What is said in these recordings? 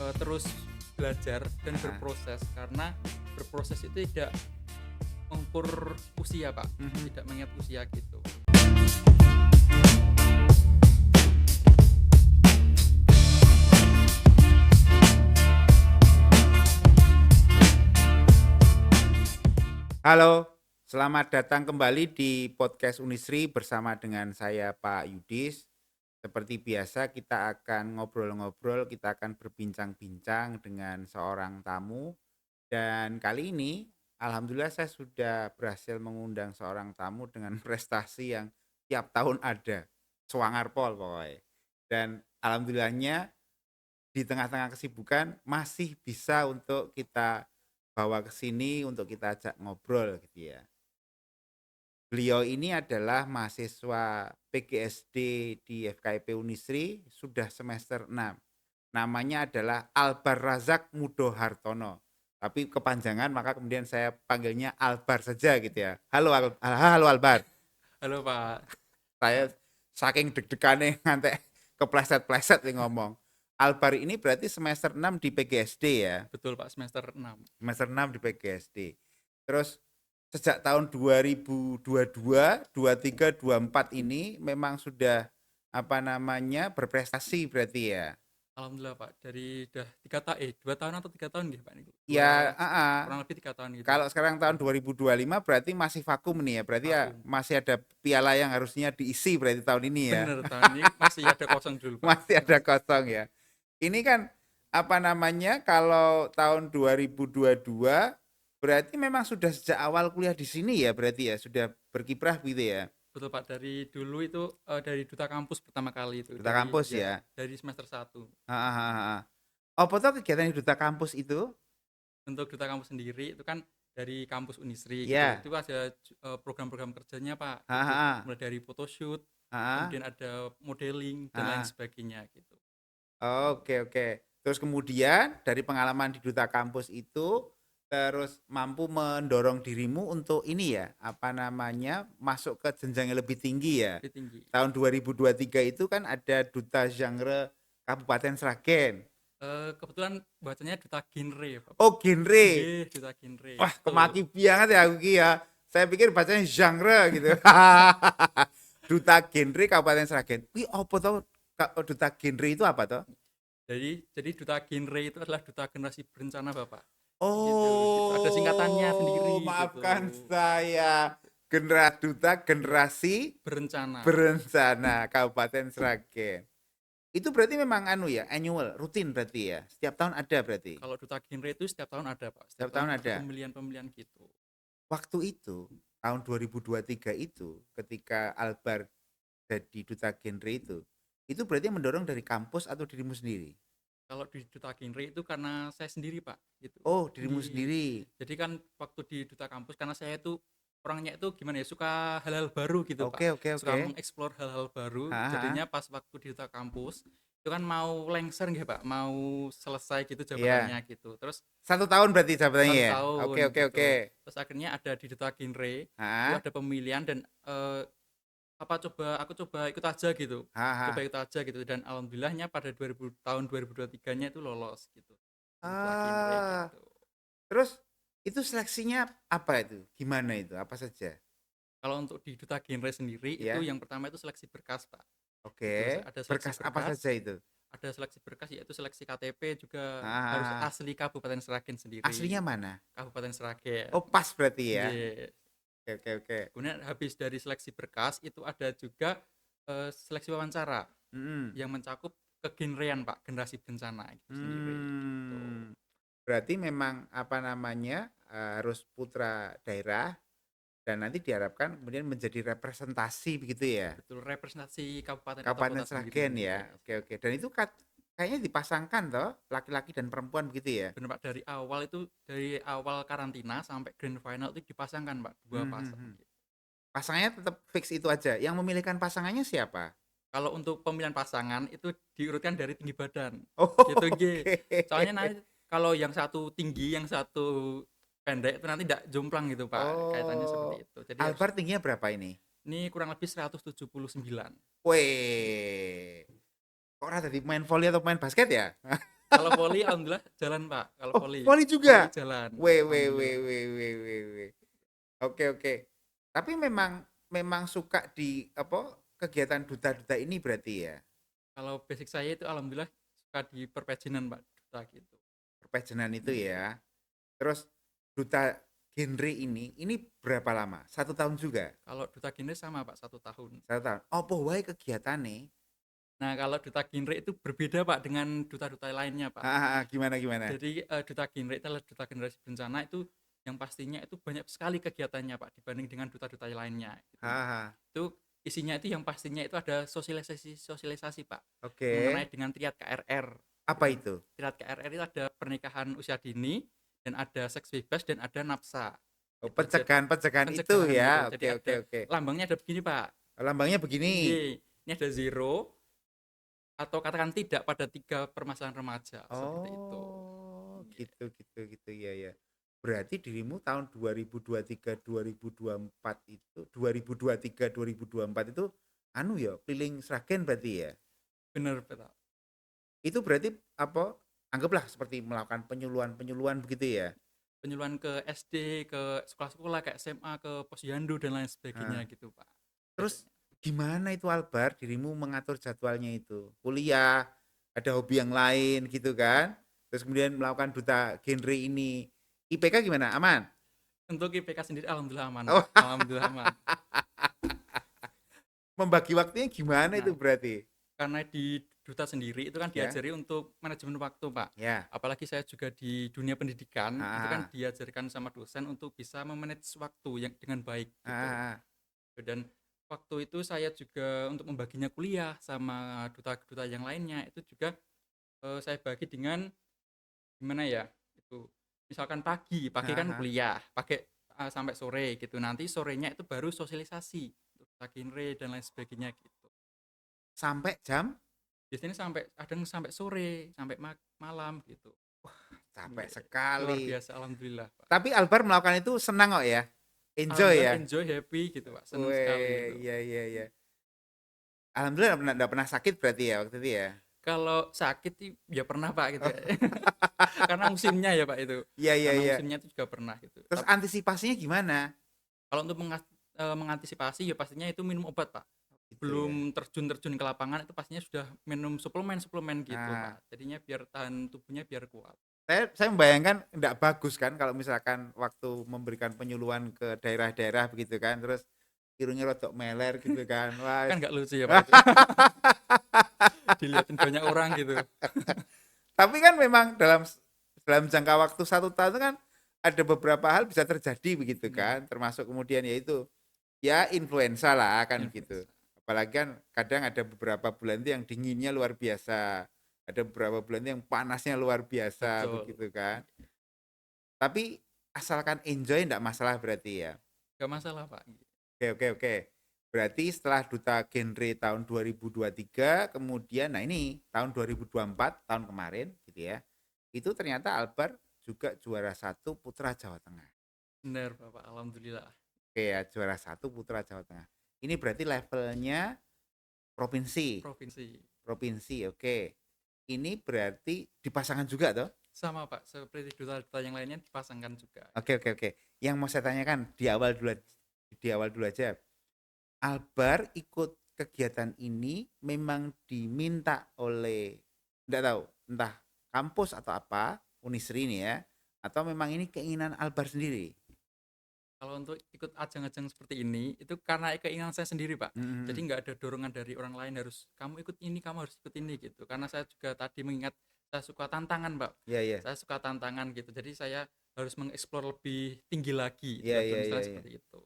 terus belajar dan Heeh. berproses, karena berproses itu tidak mengukur usia, Pak, Mhm. tidak mengingat usia gitu. Halo, selamat datang kembali di podcast Unisri bersama dengan saya Pak Yudis. Seperti biasa kita akan ngobrol-ngobrol, kita akan berbincang-bincang dengan seorang tamu. Dan kali ini alhamdulillah saya sudah berhasil mengundang seorang tamu dengan prestasi yang tiap tahun ada. Swanger pol pokoknya. Dan alhamdulillahnya di tengah-tengah kesibukan masih bisa untuk kita bawa ke sini untuk kita ajak ngobrol gitu ya. Beliau ini adalah mahasiswa PGSD di FKIP Unisri sudah semester 6. Namanya adalah Albar Razak Mudo Hartono. Tapi kepanjangan maka kemudian saya panggilnya Albar saja gitu ya. Halo Albar. Halo, Pak. Saya saking deg-degannya ngantek kepleset-pleset nih ngomong. Albar ini berarti semester 6 di PGSD ya. Betul, Pak, semester 6. Semester 6 di PGSD. Terus sejak tahun 2022, 23, 24 ini memang sudah berprestasi berarti ya. Alhamdulillah, Pak, dari udah 2 tahun atau 3 tahun nggih, Pak, niku? Ya, heeh. Kurang lebih 3 tahun gitu. Kalau sekarang tahun 2025 berarti masih vakum nih ya. Berarti ya Vakum. masih ada piala yang harusnya diisi berarti tahun ini ya. Bener, tahun ini masih ada kosong dulu, Pak. Masih ada kosong ya. Ini kan kalau tahun 2022 berarti memang sudah sejak awal kuliah di sini ya berarti ya, sudah berkiprah gitu ya. Betul, Pak, dari dulu itu, dari duta kampus pertama kali itu, Duta kampus ya. dari semester 1. Heeh, heeh, heeh. Apa tuh kegiatan di duta kampus itu? Untuk duta kampus sendiri itu kan dari kampus Unisri gitu. Ya. Itu ada program-program kerjanya, Pak, Heeh, gitu. heeh. Mulai dari photoshoot, Heeh, kemudian ada modeling dan lain heeh. sebagainya gitu. Oke, oke. Terus kemudian dari pengalaman di duta kampus itu terus mampu mendorong dirimu untuk ini ya, masuk ke jenjang yang lebih tinggi ya. Lebih tinggi. Tahun 2023 itu kan ada duta genre Kabupaten Sragen. Kebetulan bacanya duta genre, Pak. Oh, genre. Nggih, duta genre Wah, itu. kemaki banget ya aku ki ya. Saya pikir bacanya genre gitu. Duta genre Kabupaten Sragen. Wih, apa tuh duta genre itu apa tuh? Jadi duta genre itu adalah duta generasi berencana, Bapak. Gitu, gitu. Ada singkatannya sendiri Oh, gitu. maafkan saya. Duta generasi Berencana. berencana Kabupaten Sragen. Itu berarti memang annual, rutin berarti ya. Setiap tahun ada berarti. Kalau duta genre itu setiap tahun ada, Pak. Setiap Setiap tahun tahun ada ada. pemilihan-pemilihan gitu. Waktu itu, tahun 2023 itu, ketika Albar jadi duta genre itu berarti mendorong dari kampus atau dirimu sendiri? Kalau di duta genre itu karena saya sendiri, Pak, gitu. Oh, dirimu Di sendiri. Jadi kan waktu di duta kampus, karena saya itu orangnya itu gimana ya, suka hal-hal baru gitu, Pak. Oke, oke, Suka oke. mengeksplor hal-hal baru. Ha, ha, Jadinya ha. pas waktu di duta kampus itu kan mau lengser nggih, Pak, mau selesai gitu Iya. jabatannya gitu. Terus 1 tahun berarti jabatannya satu ya? Oke, tahun oke, oke. gitu. Terus akhirnya ada di duta genre itu Ha, ada pemilihan dan aku coba ikut aja gitu. ha, Coba ha. ikut aja gitu, dan alhamdulillahnya pada tahun 2023-nya itu lolos gitu. Di duta genre Ah, gitu. terus itu seleksinya apa itu? Gimana itu? Apa saja? Kalau untuk di duta genre sendiri itu Ya, yang pertama itu seleksi berkas, Pak. Gitu, oke. ada seleksi Berkas apa berkas, saja itu? yaitu seleksi KTP, Ha, juga ha, harus ha. asli Kabupaten Sragen Aslinya sendiri. mana? Kabupaten Sragen. Oh, pas berarti ya. Nggih. Oke, oke, oke. Kemudian habis dari seleksi berkas itu ada juga seleksi wawancara Mm-mm. yang mencakup kegenrean, Pak, generasi bencana itu sendiri gitu. Hmm. Berarti memang harus putra daerah dan nanti diharapkan kemudian menjadi representasi begitu ya. Betul, representasi kabupaten atau Kabupaten kota sendiri. Sragen ya. Oke, oke. Dan itu kayaknya dipasangkan toh, laki-laki dan perempuan begitu ya. Benar, Pak, dari awal karantina sampai grand final itu dipasangkan, Pak, dua Hmm, hmm, pasang hmm. gitu. Pasangannya tetap fix itu aja. Yang memilihkan pasangannya siapa? Kalau untuk pemilihan pasangan itu diurutkan dari tinggi badan. Oh, Gitu nggih. oke. Soalnya nanti kalau yang satu tinggi, yang satu pendek itu nanti tidak jomplang gitu, Pak. Kaitannya Oh, seperti itu. Jadi harus Albar tingginya berapa ini? ini kurang lebih 179. Weh, kok rada di pemain volley atau pemain basket ya? Kalau voli alhamdulillah jalan, Pak. Kalau Oh, voli. voli Voli juga? jalan, Weh weh weh alhamdulillah. weh weh weh weh. Oke oke. Tapi memang memang suka di apa, kegiatan duta-duta ini berarti ya? Kalau basic saya itu alhamdulillah suka di perpejinan, Pak, duta gitu. Perpejenan itu Iya. ya. Terus duta genre ini berapa lama? 1 tahun juga? Kalau duta genre sama, Pak, 1 tahun. 1 tahun. Apa wae kegiatane? Nah, kalau duta genre itu berbeda, Pak, dengan duta-duta lainnya, Pak. Heeh heeh, gimana gimana? Jadi duta genre itu adalah duta generasi berencana itu yang pastinya itu banyak sekali kegiatannya, Pak, dibanding dengan duta-duta lainnya gitu. Heeh heeh. Itu isinya itu yang pastinya itu ada sosialisasi, Pak, Oke. mengenai dengan triad KRR. Apa Triad, itu? triad KRR itu ada pernikahan usia dini dan ada seks bebas dan ada nafsa. Oh, Itu pencegahan-pencegahan itu pencegahan gitu. ya. Jadi Oke oke ada oke. lambangnya ada begini, Pak. Lambangnya begini. Ini ada zero atau katakan tidak pada 3 permasalahan remaja seperti itu. Oh, gitu gitu gitu. Ya ya. Berarti dirimu tahun 2023 2024 itu 2023 2024 itu anu ya, keliling Sragen berarti ya? Bener, Pak. Itu berarti apa? Anggaplah seperti melakukan penyuluhan-penyuluhan begitu ya? Penyuluhan ke SD, ke sekolah-sekolah kayak SMA, ke posyandu dan lain Nah, sebagainya gitu, Pak. terus Biasanya. gimana itu Albar dirimu mengatur jadwalnya itu? Kuliah, ada hobi yang lain gitu kan? Terus kemudian melakukan duta genre ini. IPK gimana? Aman? Untuk IPK sendiri alhamdulillah aman, Oh, Pak. Alhamdulillah aman. membagi waktunya gimana itu Nah, berarti? karena di duta sendiri itu kan Ya, diajari untuk manajemen waktu, Pak. ya. Apalagi saya juga di dunia pendidikan, Ah, itu ah, kan ah. diajarkan sama dosen untuk bisa memanage waktu yang dengan baik Ah, gitu. ah, ah. Dan waktu itu saya juga untuk membaginya kuliah sama duta-duta yang lainnya itu juga saya bagi dengan gimana ya, itu misalkan pagi Ah, kan ah. kuliah, pakai sampai sore gitu. Nanti sorenya itu baru sosialisasi, duta genre dan lain sebagainya gitu. Sampai jam Biasanya sampai kadang sampai sore, sampai malam gitu. capek Iya, luar sekali. biasa alhamdulillah, Pak. Tapi Albar melakukan itu senang kok ya? Enjoy Alhamdulillah ya? enjoy, happy gitu, Pak. Seneng sekali Weh, gitu. iya iya iya. Alhamdulillah nggak pernah sakit berarti ya waktu itu ya? Kalau sakit sih ya pernah, Pak, gitu Oh, ya. Karena musimnya ya, Pak, itu. iya iya Karena iya. musimnya itu juga pernah gitu. Terus antisipasinya gimana? Kalau untuk mengantisipasi ya pastinya itu minum obat, Pak. Gitu ya. Belum terjun ke lapangan itu pastinya sudah minum suplemen-suplemen gitu, Nah, Pak. Jadinya biar tahan tubuhnya biar kuat. saya membayangkan nggak bagus kan kalau misalkan waktu memberikan penyuluhan ke daerah-daerah begitu kan, terus irungnya rodok meler gitu kan. Wah. Kan nggak lucu ya, Pak, itu. Dilihatin banyak orang gitu. Tapi kan memang dalam jangka waktu 1 tahun itu kan ada beberapa hal bisa terjadi begitu Bener, kan, termasuk kemudian yaitu ya influenza lah kan gitu. influencer. Apalagi kan kadang ada beberapa bulan itu yang dinginnya luar biasa, ada beberapa bulan itu yang panasnya luar biasa Betul. begitu kan. Tapi asalkan enjoy enggak masalah berarti ya. Nggak masalah, Pak. Oke oke oke. Berarti setelah Duta Genre tahun 2023 kemudian nah ini tahun 2024 tahun kemarin gitu ya. Itu ternyata Albar juga juara 1 Putra Jawa Tengah. Bener, Bapak. Alhamdulillah. Oke ya, juara 1 Putra Jawa Tengah. Ini berarti levelnya provinsi. Provinsi. Provinsi, oke. Ini berarti dipasangkan juga toh? Sama, Pak. Seperti duta-duta yang lainnya dipasangkan juga. Oke oke oke. Yang mau saya tanyakan di awal dulu aja. Albar ikut kegiatan ini memang diminta oleh enggak tahu, entah kampus atau apa, Unisri ini ya, atau memang ini keinginan Albar sendiri? Kalau untuk ikut ajang-ajang seperti ini, itu karena keinginan saya sendiri, Pak. Jadi Mhm. nggak ada dorongan dari orang lain harus kamu ikut ini, kamu harus ikut ini gitu. Karena saya juga tadi mengingat saya suka tantangan, Pak. Iya iya. Saya suka tantangan gitu. Jadi saya harus mengeksplor lebih tinggi lagi, Iya iya iya misalnya iya. seperti itu.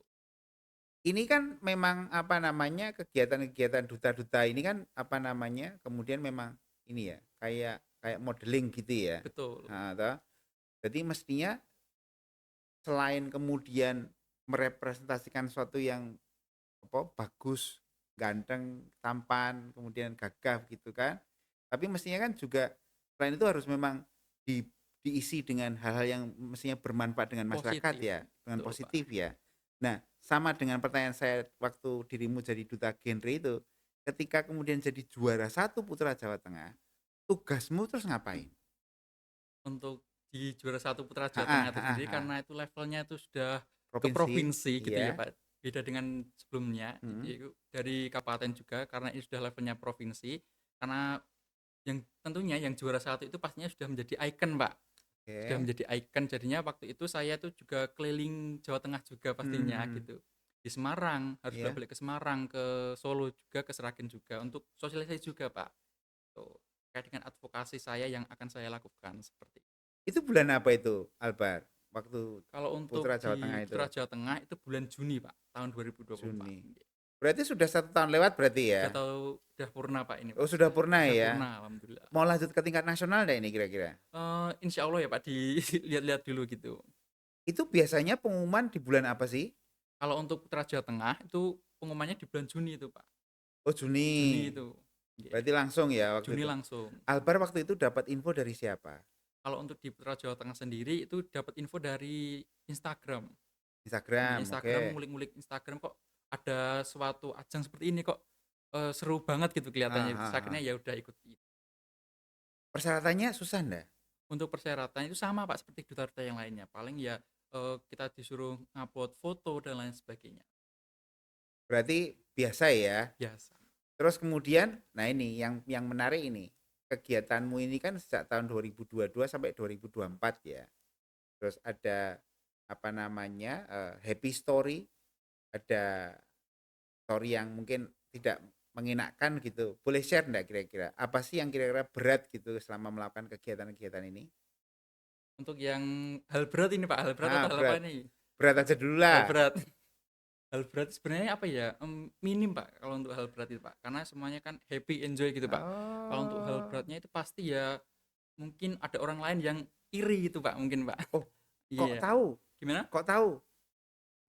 Ini kan memang apa namanya, kegiatan-kegiatan duta-duta ini kan apa namanya, kemudian memang ini ya, kayak kayak modeling gitu ya. Betul. Heeh, toh. Jadi mestinya selain kemudian merepresentasikan sesuatu yang apa, bagus, ganteng, tampan, kemudian gagah gitu kan. Tapi mestinya kan juga selain itu harus memang di diisi dengan hal-hal yang mestinya bermanfaat dengan masyarakat Positif. ya, dengan Betul, Pak. positif ya. Nah, sama dengan pertanyaan saya waktu dirimu jadi duta genre itu, ketika kemudian jadi juara 1 Putra Jawa Tengah, tugasmu terus ngapain? untuk di juara satu Putra Jawa Heeh Tengah itu heeh sendiri heeh. karena itu levelnya itu sudah ke Provinsi, provinsi gitu ya iya. Pak, beda dengan sebelumnya. Mhm. Jadi itu dari kabupaten juga karena ini sudah levelnya provinsi, karena yang tentunya yang juara satu itu pastinya sudah menjadi ikon Pak, sudah Oke. menjadi ikon. Jadinya waktu itu saya tuh juga keliling Jawa Tengah juga Mhm pastinya mhm. gitu. Di Semarang, harus Iya. bolak-balik ke Semarang, ke Solo juga, ke Seragen juga untuk sosialisasi juga Pak. Tuh, terkait dengan advokasi saya yang akan saya lakukan seperti itu. Itu bulan apa itu, Albar? Waktu Kalau untuk Putra Jawa di Tengah itu? Putra Jawa Tengah itu bulan Juni Pak, tahun 2024. Juni. Berarti sudah 1 tahun lewat berarti ya? Udah purna Pak ini Oh Pak, sudah purna sudah ya? purna alhamdulillah. Mau lanjut ke tingkat nasional nggak ini kira-kira? Insya Allah ya Pak, dilihat-lihat dulu gitu. Itu biasanya pengumuman di bulan apa sih? Kalau untuk Putra Jawa Tengah itu pengumumannya di bulan Juni itu Pak, Oh Juni. Juni itu. Nggih, Berarti langsung ya waktu Juni itu. langsung. Albar waktu itu dapat info dari siapa? Kalau untuk di Putra Jawa Tengah sendiri itu dapat info dari Instagram. Di Instagram, oke. Instagram, ngulik-ngulik Instagram, kok ada suatu ajang seperti ini kok, seru banget gitu Ah, kelihatannya, terus ah, akhirnya ah. ya udah ikut. Persyaratannya susah ndak? Untuk persyaratan itu sama Pak seperti duta-duta yang lainnya, paling ya, kita disuruh ngupload foto dan lain sebagainya, Berarti biasa ya. biasa. Terus kemudian, nah ini yang menarik ini. Kegiatanmu ini kan sejak tahun 2022 sampai 2024 ya. Terus ada apa namanya? Happy story, ada story yang mungkin tidak mengenakan gitu. Boleh share enggak kira-kira? Apa sih yang kira-kira berat gitu selama melakukan kegiatan-kegiatan ini? Untuk yang hal berat ini Pak, hal berat Ah, atau hal apa berat. nih? Berat aja dulu Hal lah. berat. Hal berat sebenarnya apa ya, minim Pak kalau untuk hal berat itu Pak, karena semuanya kan happy, enjoy gitu Pak. Kalau untuk hal Oh. beratnya itu pasti ya mungkin ada orang lain yang iri gitu Pak, mungkin Pak. Oh, kok Iya. tahu? Gimana? Kok tahu?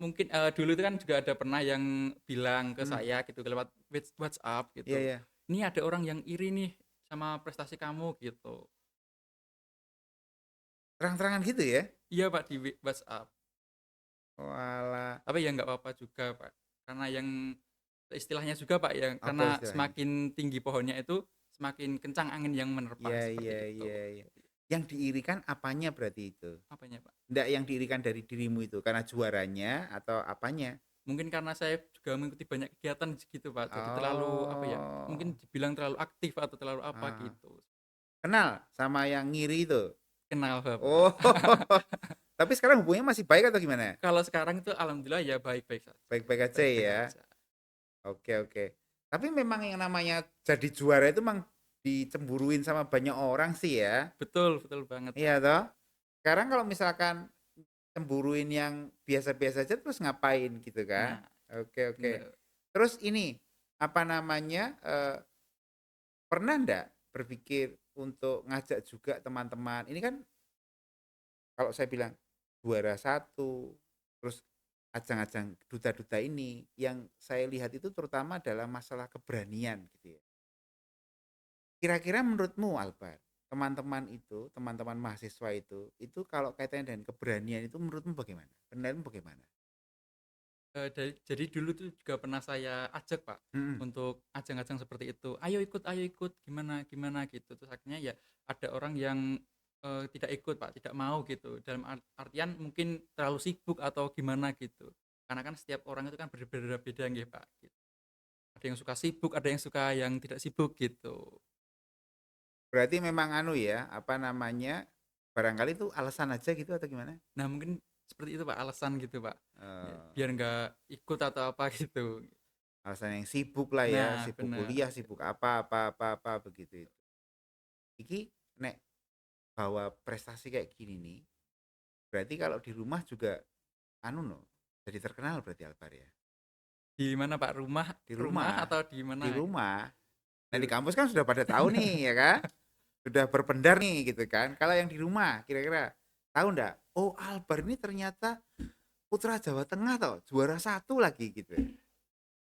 Mungkin, dulu itu kan juga ada pernah yang bilang ke Hmm, saya gitu lewat WhatsApp iya gitu, ya. "Ini ada orang yang iri nih sama prestasi kamu," gitu. Terang-terangan gitu ya? Iya Pak, di WhatsApp. Walah, Tapi ya nggak apa-apa juga Pak, karena yang istilahnya juga Pak ya, apa karena istilahnya? semakin tinggi pohonnya itu, semakin kencang angin yang menerpa, Iya iya seperti itu. iya iya. Yang diirikan apanya berarti itu? Apanya Pak? Nggak yang diirikan dari dirimu itu karena juaranya atau apanya? Mungkin karena saya juga mengikuti banyak kegiatan gitu Pak, jadi terlalu apa ya, Oh, mungkin dibilang terlalu aktif atau terlalu apa ah. gitu. Kenal sama yang ngiri itu? Kenal Oh, Bapak. tapi sekarang hubungannya masih baik atau gimana? Kalau sekarang itu alhamdulillah ya baik-baik saja, Baik-baik aja baik-baik ya. aja. Oke oke. Tapi memang yang namanya jadi juara itu memang dicemburuin sama banyak orang sih ya. Betul, betul banget Iya Pak. toh. Sekarang kalau misalkan cemburuin yang biasa-biasa aja terus ngapain gitu kan? Nah, Oke oke. bener. Terus ini apa namanya? Pernah ndak berpikir untuk ngajak juga teman-teman? Ini kan kalau saya bilang juara satu, terus ajang-ajang duta-duta ini yang saya lihat itu terutama adalah masalah keberanian gitu ya. Kira-kira menurutmu Albert, teman-teman itu, teman-teman mahasiswa itu kalau kaitannya dengan keberanian itu menurutmu bagaimana? Penilaianmu bagaimana? Jadi dulu tuh juga pernah saya ajak Pak, Mhm. untuk ajang-ajang seperti itu, ayo ikut, gimana gimana," gitu. Terus akhirnya ya ada orang yang, tidak ikut Pak, tidak mau gitu, dalam artian mungkin terlalu sibuk atau gimana gitu. Karena kan setiap orang itu kan berbeda-beda nggih Pak, gitu. Ada yang suka sibuk, ada yang suka yang tidak sibuk gitu. Berarti memang anu ya, apa namanya, barangkali itu alasan aja gitu atau gimana? Nah mungkin seperti itu Pak, alasan gitu Pak, ya Eee, biar nggak ikut atau apa gitu. alasan yang sibuk lah ya, Nah sibuk bener. kuliah, sibuk apa begitu itu. Iki nek bawa prestasi kayak gini nih, berarti kalau di rumah juga anu no, jadi terkenal berarti Albar ya? Di mana Pak? Rumah Di rumah rumah atau di di mana? rumah. Nah di Di kampus kan sudah pada tahu nih ya kan? Sudah berpendar nih gitu kan. Kalau yang di rumah kira-kira tahu ndak? Oh Albar ini ternyata Putra Jawa Tengah toh, juara satu lagi gitu.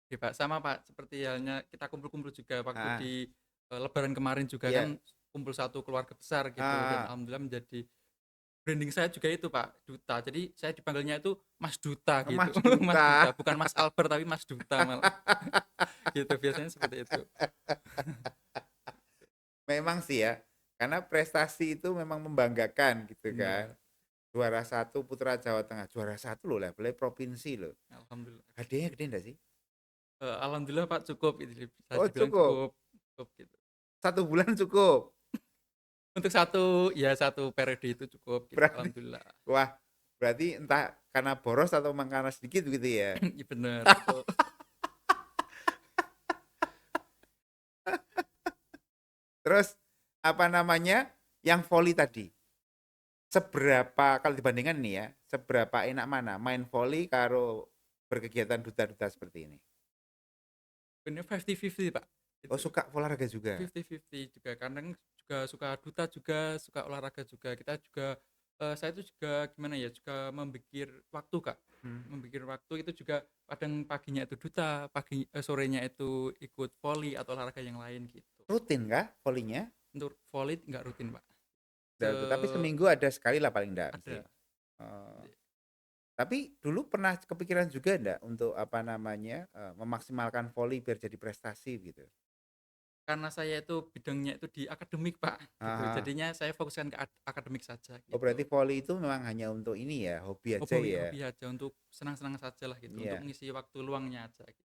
Oke Pak, sama Pak, seperti halnya kita kumpul-kumpul juga waktu Ah, di, lebaran kemarin juga iya. kan kumpul satu keluarga besar gitu, dan Ah, alhamdulillah menjadi branding saya juga itu Pak, duta. Jadi saya dipanggilnya itu Mas Duta gitu, Mas Mas Duta, Duta. bukan Mas Albert tapi Mas Duta malah, gitu biasanya seperti itu. Memang sih ya. Karena prestasi itu memang membanggakan gitu kan. Benar, Juara satu Putra Jawa Tengah, juara satu loh levelnya provinsi loh. alhamdulillah. Hadiahnya gede enggak sih? Alhamdulillah Pak cukup itu bisa Oh dibilang cukup, cukup, cukup gitu. 1 bulan cukup. Untuk satu periode itu cukup gitu, Berarti, alhamdulillah. wah berarti entah karena boros atau memang karena sedikit gitu ya. Iya bener, betul. Terus apa namanya yang volley tadi? Seberapa kalau dibandingkan nih ya, seberapa enak mana main volley karo berkegiatan duta-duta seperti ini? Bener 50-50 Pak, Oh itu suka olahraga juga? 50-50 juga, kadang juga suka duta juga, suka olahraga juga. Kita juga, saya itu juga gimana ya, juga memikir waktu Kak, Hmm. memikir waktu itu juga kadang paginya itu duta, sorenya itu ikut voli atau olahraga yang lain gitu. Rutin kah volleynya? Untuk voli nggak rutin Pak, se Nggak rutin, tapi seminggu ada sekali lah paling enggak mesti. ada. Oh. Tapi dulu pernah kepikiran juga enggak untuk apa namanya memaksimalkan volley biar jadi prestasi gitu? Karena saya itu bidangnya itu di akademik Pak, gitu. Ah, Jadinya saya fokuskan ke akademik saja oh gitu. berarti volley itu memang hanya untuk ini ya, hobi aja Hobi ya? hobi aja, untuk senang-senang saja lah gitu, untuk Iya. mengisi waktu luangnya aja gitu.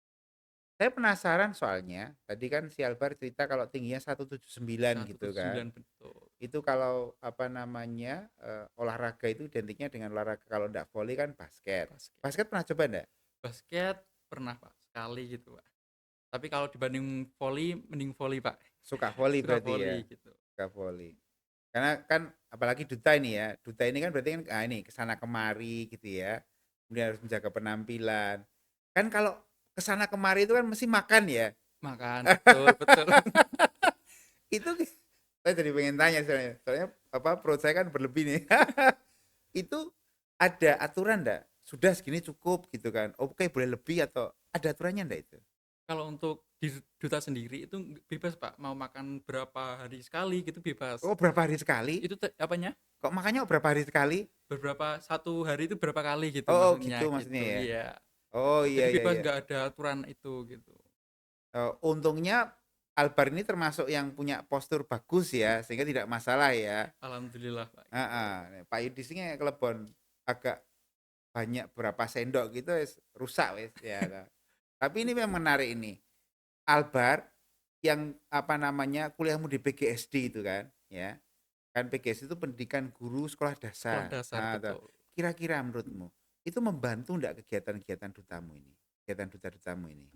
Saya penasaran soalnya, tadi kan si Albar cerita kalau tingginya 179 gitu kan. 179 betul. Itu kalau apa namanya olahraga itu identiknya dengan olahraga kalau enggak volley kan basket. Basket. Basket pernah coba enggak? Basket pernah Pak, sekali gitu Pak. Tapi kalau dibanding voli, mending voli Pak. Suka volley Suka berarti ya? voli gitu. Suka volley. Karena kan apalagi duta ini ya, duta ini kan berarti kan ini kesana kemari gitu ya, kemudian harus menjaga penampilan. Kan kalau kesana kemari itu kan mesti makan ya. Makan, betul betul. Itu saya jadi pengen tanya soalnya apa perut saya kan berlebih nih. Itu ada aturan enggak? Sudah segini cukup gitu kan. Oke, boleh lebih atau ada aturannya enggak itu? Kalau untuk di duta sendiri itu bebas Pak, mau makan berapa hari sekali gitu bebas. Oh, berapa hari sekali? Itu apanya? Kok makannya berapa hari sekali? Beberapa satu hari itu berapa kali gitu Oh, gitu maksudnya maksudnya gitu. ya. Iya. Oh, Jadi iya iya bebas, iya. nggak ada aturan itu gitu. Untungnya Albar ini termasuk yang punya postur bagus ya, sehingga tidak masalah ya. Alhamdulillah Pak gitu. Heeh. Pak Yudis ini kelebon agak banyak berapa sendok gitu wis rusak wis ya. Nah. Tapi ini memang menarik ini. Albar yang apa namanya kuliahmu di PGSD itu kan, ya. Kan PGSD itu pendidikan guru sekolah Sekolah dasar. dasar Nah, betul. kira-kira menurutmu itu membantu enggak kegiatan-kegiatan dutamu ini? Kegiatan duta-dutamu ini?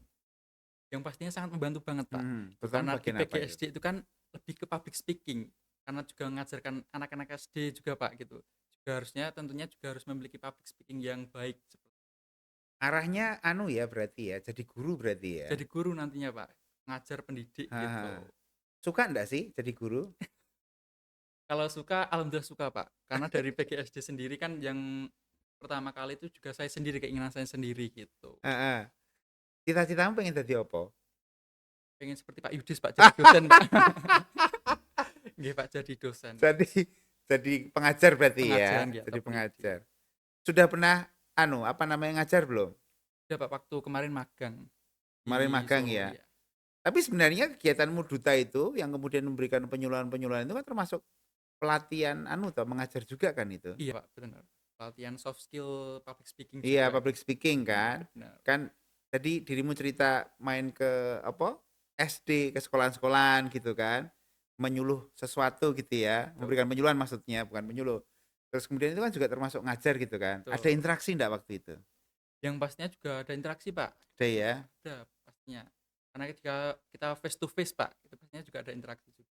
Yang pastinya sangat membantu banget Pak. Itu Terutama karena di bagian apa itu? PGSD itu kan lebih ke public speaking. Karena juga mengajarkan anak-anak SD juga Pak gitu. Juga harusnya tentunya juga harus memiliki public speaking yang baik. Arahnya anu ya berarti ya, jadi guru berarti ya? Jadi guru nantinya Pak, ngajar pendidik gitu. Heeh. Suka enggak sih jadi guru? Kalau suka, alhamdulillah suka Pak. Karena dari PGSD sendiri kan yang pertama kali itu juga saya sendiri, keinginan saya sendiri gitu. Heeh. Cita-citamu pengen jadi apa? Pengen seperti Pak Yudis Pak, jadi dosen Pak. Nggih Pak, jadi dosen. Jadi jadi pengajar berarti ya? Pengajian ya Jadi atau pendidik. pengajar. Sudah pernah anu, apa namanya, ngajar belum? Udah Pak, waktu kemarin magang Kemarin di magang Solo ya? ya. Tapi sebenarnya kegiatanmu duta itu yang kemudian memberikan penyuluhan-penyuluhan itu kan termasuk pelatihan anu toh, mengajar juga kan itu? Iya Pak, benar. Pelatihan soft skill public speaking Iya, juga. public speaking kan. Benar. Kan tadi dirimu cerita main ke apa? SD, ke sekolahan-sekolahan gitu kan. Menyuluh sesuatu gitu ya, Betul, memberikan penyuluhan maksudnya, bukan menyuluh. Terus kemudian itu kan juga termasuk ngajar gitu kan. Ada betul. interaksi enggak waktu itu? Yang pastinya juga ada interaksi Pak. Ada ya. Ada pastinya. Karena ketika kita face to face Pak, itu pastinya juga ada interaksi juga.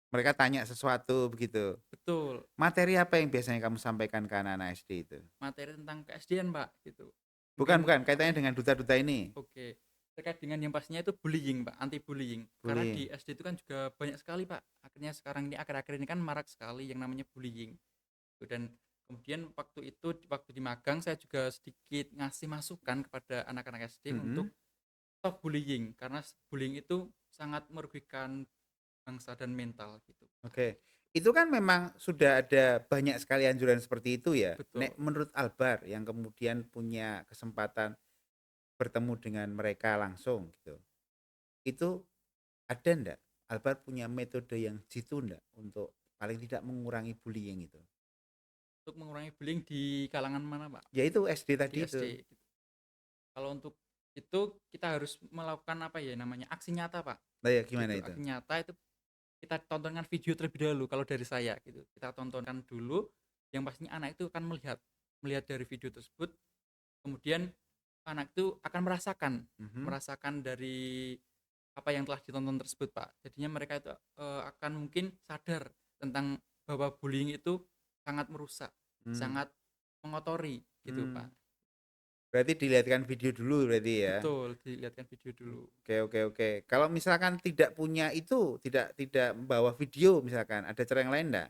Mereka tanya sesuatu begitu. Betul. Materi apa yang biasanya kamu sampaikan ke anak-anak SD itu? Materi tentang ke-SD-an Pak gitu. Bukan, Mungkin bukan, apa kaitannya ya? dengan duta-duta ini. Oke. Terkait dengan yang pastinya itu bullying Pak, anti bullying. Karena di Bullying. SD itu kan juga banyak sekali Pak. Akhirnya sekarang ini akhir-akhir ini kan marak sekali yang namanya bullying. Dan kemudian waktu itu waktu di magang saya juga sedikit ngasih masukan kepada anak-anak SD untuk Mm-mm. stop bullying, karena bullying itu sangat merugikan bangsa dan mental gitu. Oke. Itu kan memang sudah ada banyak sekali anjuran seperti itu ya. Betul. Nek menurut Albar yang kemudian punya kesempatan bertemu dengan mereka langsung gitu. Itu ada ndak? Albar punya metode yang jitu ndak untuk paling tidak mengurangi bullying itu? Untuk mengurangi bullying di kalangan mana, Pak? Ya itu SD Di tadi itu. SD gitu. Kalau untuk itu kita harus melakukan apa ya namanya, aksi nyata, Pak, Nah ya gimana gitu. itu? Aksi nyata itu kita tontonkan video terlebih dahulu kalau dari saya gitu. Kita tontonkan dulu, yang pastinya anak itu akan melihat dari video tersebut, kemudian anak itu akan Mhm. merasakan dari apa yang telah ditonton tersebut, Pak. Jadinya mereka itu akan mungkin sadar tentang bahwa bullying itu sangat merusak, Hmm. sangat mengotori gitu, Pak. Hmm. Berarti dilihatkan video dulu berarti ya. Betul, dilihatkan video dulu. Oke oke oke. Kalau misalkan tidak punya itu, tidak membawa video misalkan, ada cara yang lain enggak?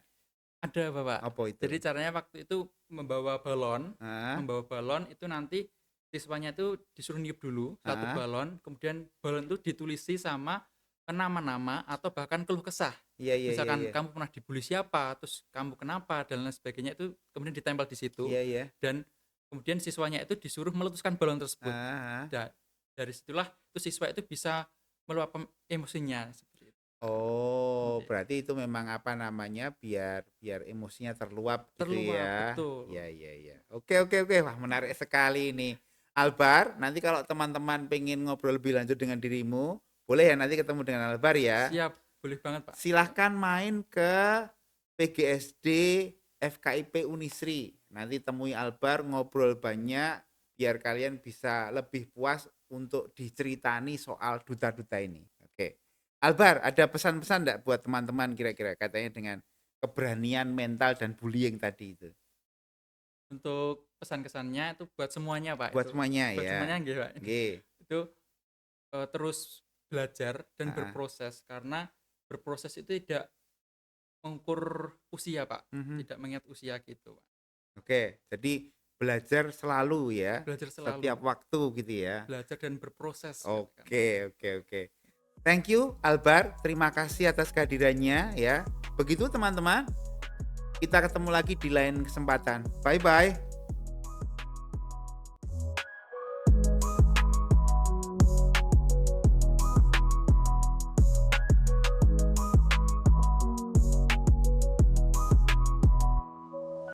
Ada, Bapak. Apa itu? Jadi caranya waktu itu Heeh, membawa balon itu nanti siswanya itu disuruh niup dulu satu heeh. balon, kemudian balon itu ditulisi sama nama-nama atau bahkan keluh kesah. Iya iya iya Misalkan iya. kamu pernah dibully siapa, terus kamu kenapa dan lain sebagainya itu kemudian ditempel di situ Iya iya. dan kemudian siswanya itu disuruh meletuskan balon tersebut. Heeh heeh. Dari situlah itu siswa itu bisa meluapkan emosinya seperti itu, Pak. Oh, Oke. berarti itu memang apa namanya, biar biar emosinya terluap gitu Terluap, ya. betul. Iya iya iya. Oke oke oke. Wah, menarik sekali ini. Albar, nanti kalau teman-teman pengen ngobrol lebih lanjut dengan dirimu, boleh ya nanti ketemu dengan Albar ya. Siap, boleh banget, Pak. Silahkan main ke PGSD FKIP Unisri. Nanti temui Albar, ngobrol banyak, biar kalian bisa lebih puas untuk diceritani soal duta-duta ini. Oke. Albar, ada pesan-pesan enggak buat teman-teman kira-kira katanya dengan keberanian mental dan bullying tadi itu? Untuk pesan-kesannya itu buat semuanya, Pak, Buat itu. semuanya Buat ya. semuanya nggih, Pak. Oke. Itu, terus belajar dan Heeh. berproses, karena berproses itu tidak mengukur usia, Pak, Mhm. tidak mengingat usia gitu, Pak. Oke, jadi belajar selalu ya, Belajar setiap selalu, waktu gitu ya. belajar dan berproses gitu kan. Oke, oke, oke. Thank you Albar, terima kasih atas kehadirannya ya. Begitu teman-teman, kita ketemu lagi di lain kesempatan. Bye bye.